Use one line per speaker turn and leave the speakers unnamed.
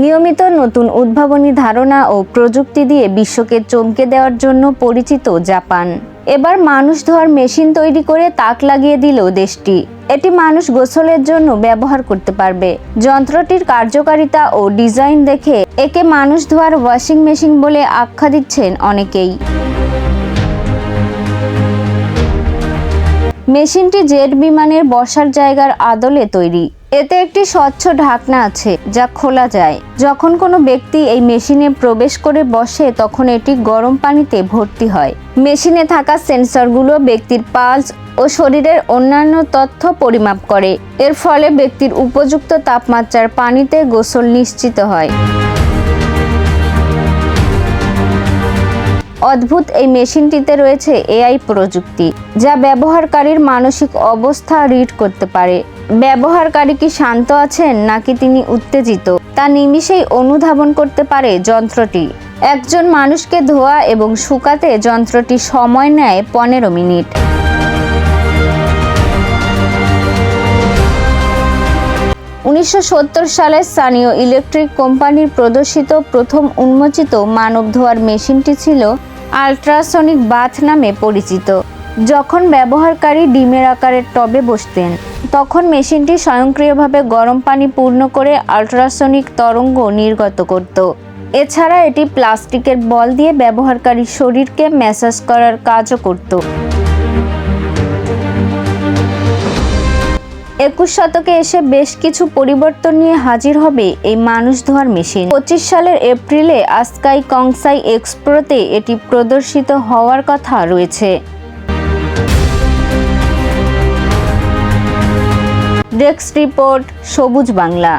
নিয়মিত নতুন উদ্ভাবনী ধারণা ও প্রযুক্তি দিয়ে বিশ্বকে চমকে দেওয়ার জন্য পরিচিত জাপান এবার মানুষ ধোয়ার মেশিন তৈরি করে তাক লাগিয়ে দিল দেশটি। এটি মানুষ গোসলের জন্য ব্যবহার করতে পারবে। যন্ত্রটির কার্যকারিতা ও ডিজাইন দেখে একে মানুষ ধোয়ার ওয়াশিং মেশিন বলে আখ্যা দিচ্ছেন অনেকেই। মেশিনটি জেট বিমানের বসার জায়গার আদলে তৈরি। এতে একটি স্বচ্ছ ঢাকনা আছে যা খোলা যায়। যখন কোনো ব্যক্তি এই মেশিনে প্রবেশ করে বসে তখন এটি গরম পানিতে ভর্তি হয়। মেশিনে থাকা সেন্সরগুলো ব্যক্তির পালস ও শরীরের অন্যান্য তথ্য পরিমাপ করে। এর ফলে ব্যক্তির উপযুক্ত তাপমাত্রার পানিতে গোসল নিশ্চিত হয়। অদ্ভুত এই মেশিনটিতে রয়েছে এআই প্রযুক্তি, যা ব্যবহারকারীর মানসিক অবস্থা রিড করতে পারে। ব্যবহারকারী কি শান্ত আছেন নাকি তিনি উত্তেজিত তা নিমিষেই অনুধাবন করতে পারে যন্ত্রটি। একজন মানুষকে ধোয়া এবং শুকাতে যন্ত্রটি সময় নেয় 15 মিনিট। সালে সানিও ইলেকট্রিক কোম্পানির প্রদর্শিত প্রথম উন্মোচিত মানব ধোয়ার মেশিনটি ছিল আল্ট্রাসনিক বাথ নামে পরিচিত। যখন ব্যবহারকারী ডিমের আকারের টবে বসতেন তখন মেশিনটি স্বয়ংক্রিয়ভাবে গরম পানি পূর্ণ করে আল্ট্রাসনিক তরঙ্গ নির্গত করত। এছাড়া এটি প্লাস্টিকের বল দিয়ে ব্যবহারকারীর শরীরকে ম্যাসাজ করার কাজও করত। 21 শতকে এসে বেশ কিছু পরিবর্তন নিয়ে হাজির হবে এই মানুষ ধোয়ার মেশিন। 25 সালের এপ্রিলে আসকাই কংসাই এক্সপোতে এটি প্রদর্শিত হওয়ার কথা রয়েছে। ডেস্ক রিপোর্ট, সবুজ বাংলা।